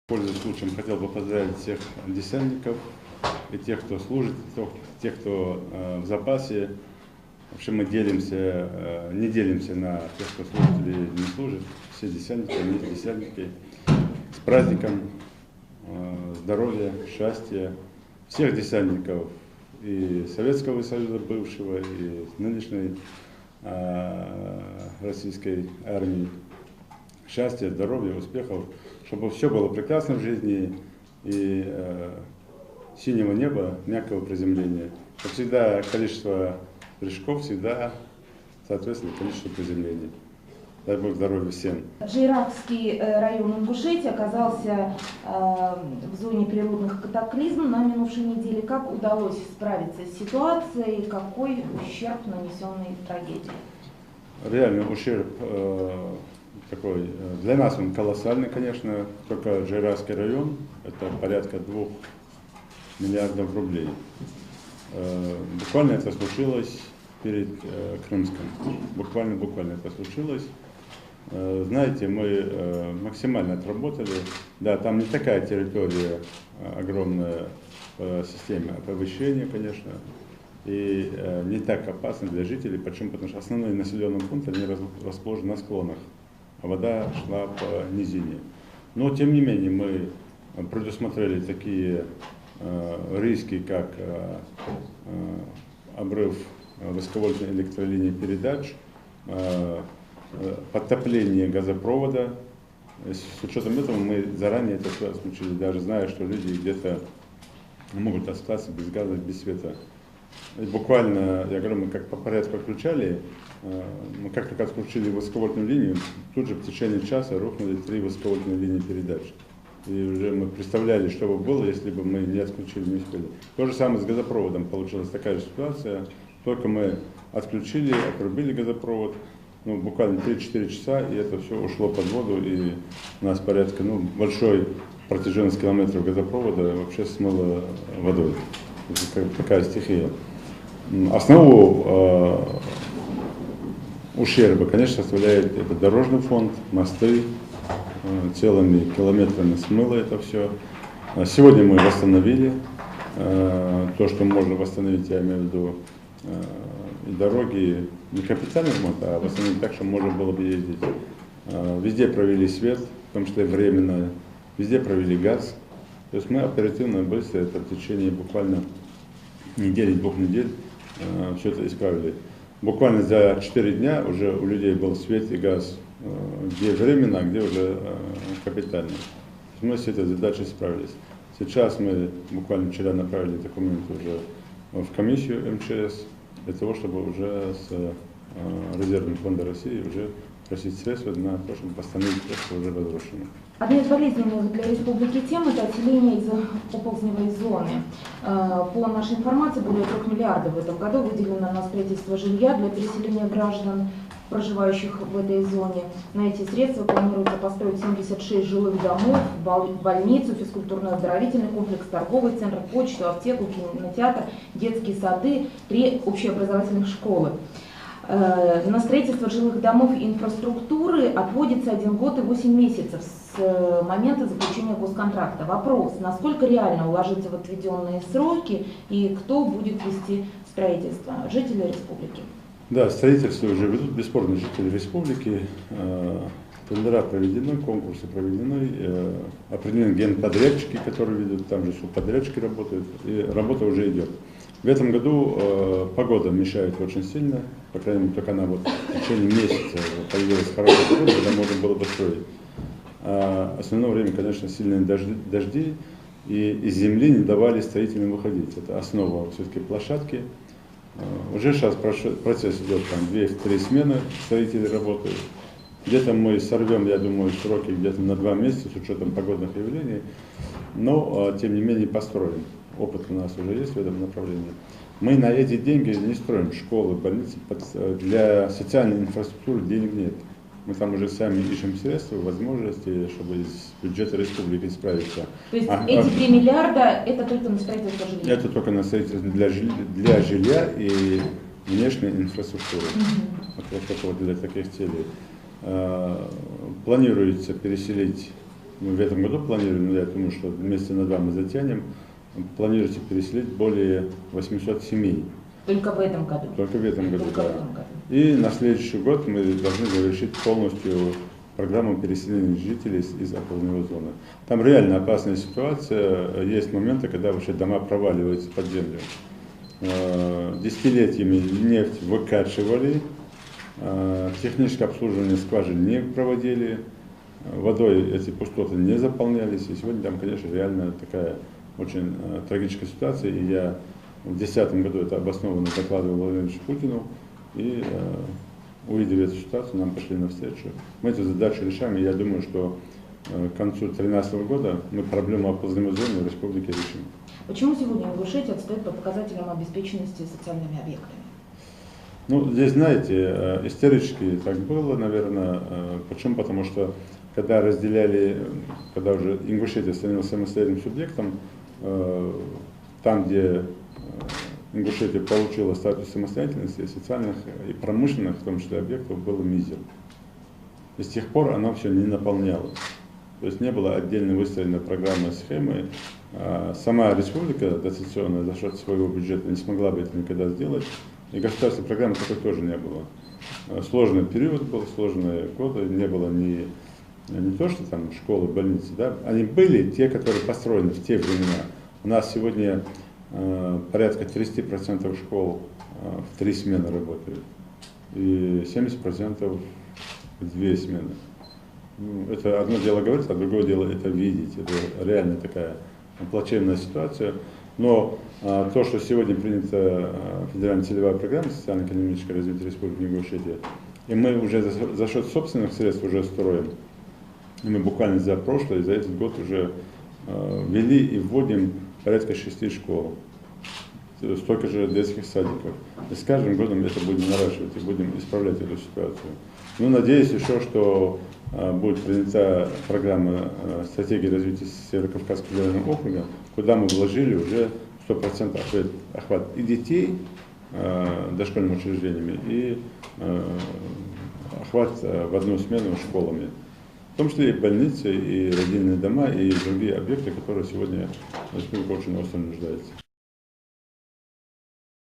Пользуясь случаем, хотел бы поздравить всех десантников и тех, кто служит, тех, кто в запасе. Вообще мы делимся, не делимся на тех, кто служит или не служит. Все десантники, не десантники. С праздником здоровья, счастья всех десантников и Советского Союза бывшего, и нынешней российской армии. Счастья, здоровья, успехов, чтобы все было прекрасно в жизни и синего неба, мягкого приземления. Как всегда, количество прыжков всегда соответствует количеству приземлений. Дай Бог здоровья всем. Джейракский район Ингушетии оказался в зоне природных катаклизм на минувшей неделе. Как удалось справиться с ситуацией, какой ущерб нанесенной трагедии? Реальный ущерб такой, для нас он колоссальный, конечно, только Джейракский район, это порядка 2 миллиардов рублей. Буквально это случилось перед Крымском, буквально это случилось. Знаете, мы максимально отработали, да, там не такая территория огромная по системе оповещения, конечно, и не так опасно для жителей. Почему? Потому что основные населенные пункты, они расположены на склонах, а вода шла по низине. Но, тем не менее, мы предусмотрели такие риски, как обрыв высоковольтной электролинии передач, подтопление газопровода. С учетом этого мы заранее это все исключили, даже зная, что люди где-то могут остаться без газа, без света. И буквально, я говорю, мы как по порядку отключали, мы как только отключили высоковольтную линию, тут же в течение часа рухнули 3 высоковольтные линии передач. И уже мы представляли, что бы было, если бы мы не отключили, не успели. То же самое с газопроводом, получилась такая же ситуация. Только мы отключили, отрубили газопровод, буквально 3-4 часа, и это все ушло под воду, и у нас порядка, большой протяженность километров газопровода вообще смыло водой. Это такая стихия. Основу ущерба, конечно, составляет это дорожный фонд, мосты, целыми километрами смыло это все. Сегодня мы восстановили то, что можно восстановить, я имею в виду, и дороги, не капитальный ремонт, а восстановить так, чтобы можно было бы ездить. Везде провели свет, в том числе временно, везде провели газ. То есть мы оперативно, быстро, это в течение буквально недели, 2 недель все это исправили. Буквально за 4 дня уже у людей был свет и газ, где временно, а где уже капитально. Мы с этой задачей справились. Сейчас мы буквально вчера направили документы уже в комиссию МЧС, для того, чтобы уже с резервного фонда России уже просить средства на то, чтобы восстановить то, что уже разрушено. Одна из болезненных для республики тем – это отселение из оползневой зоны. По нашей информации, более 3 миллиардов в этом году выделено на строительство жилья для переселения граждан, проживающих в этой зоне. На эти средства планируется построить 76 жилых домов, больницу, физкультурно-оздоровительный комплекс, торговый центр, почту, аптеку, кинотеатр, детские сады, 3 общеобразовательных школы. На строительство жилых домов и инфраструктуры отводится 1 год и 8 месяцев с момента заключения госконтракта. Вопрос, насколько реально уложиться в отведенные сроки и кто будет вести строительство? Жители республики? Да, строительство уже ведут бесспорно жители республики. Тендера проведены, конкурсы проведены, определены генподрядчики, которые ведут, там же субподрядчики работают, и работа уже идет. В этом году погода мешает очень сильно, по крайней мере, только она в течение месяца появилась хорошая погода, когда можно было бы строить. Основное время, конечно, сильные дожди, и из земли не давали строителям выходить. Это основа все-таки площадки. Уже сейчас процесс идет, там 2-3 смены строители работают. Где-то мы сорвем, я думаю, сроки где-то на 2 месяца с учетом погодных явлений, но тем не менее построим. Опыт у нас уже есть в этом направлении. Мы на эти деньги не строим школы, больницы, для социальной инфраструктуры денег нет. Мы там уже сами ищем средства, возможности, чтобы из бюджета республики справиться. То есть эти 3 миллиарда это только на строительство жилья? Это только на строительство для жилья и внешней инфраструктуры. Вот для таких целей. Планируется переселить мы в этом году планируем, но я думаю, что месяца на 2 мы затянем, планируется переселить более 800 семей. Только в этом году? Только в этом году, Только да. в этом году. И на следующий год мы должны завершить полностью программу переселения жителей из оползневой зоны. Там реально опасная ситуация, есть моменты, когда вообще дома проваливаются под землю. Десятилетиями нефть выкачивали, техническое обслуживание скважин не проводили, водой эти пустоты не заполнялись, и сегодня там, конечно, реально такая очень трагическая ситуация, и я в 2010 году это обоснованно докладывал Владимиру Путину, и увидев эту ситуацию, нам пошли навстречу. Мы эту задачу решаем, и я думаю, что к концу 2013 года мы проблему оползневой зоны в республике решим. Почему сегодня Ингушетия отстает по показателям обеспеченности социальными объектами? Ну, здесь, знаете, исторически так было, наверное. Почему? Потому что, когда разделяли, когда уже Ингушетия становилась самостоятельным субъектом, там, где Ингушетия получила статус самостоятельности, социальных и промышленных, в том числе объектов, было мизер. И с тех пор оно все не наполнялось. То есть не было отдельно выстроенной программы, схемы. Сама республика дотационная за счет своего бюджета не смогла бы это никогда сделать. И государственной программы такой тоже не было. Сложный период был, сложные годы, не было не то, что там школы, больницы, да, они были те, которые построены в те времена. У нас сегодня порядка 30% школ в 3 смены работают, и 70% в 2 смены. Это одно дело говорить, а другое дело это видеть. Это реально такая плачевная ситуация. Но то, что сегодня принята федеральная целевая программа социально-экономического развития Республики Ингушетия, и мы уже за счет собственных средств уже строим, и мы буквально за прошлый, за этот год уже ввели и вводим порядка 6 школ, столько же детских садиков. И с каждым годом это будем наращивать и будем исправлять эту ситуацию. Ну, надеюсь еще, что будет принята программа стратегии развития Северо-Кавказского федерального округа, куда мы вложили уже 100% охват и детей дошкольными учреждениями, и охват в одну смену школами. В том числе и больницы, и родильные дома, и другие объекты, которые сегодня республика очень остро нуждается.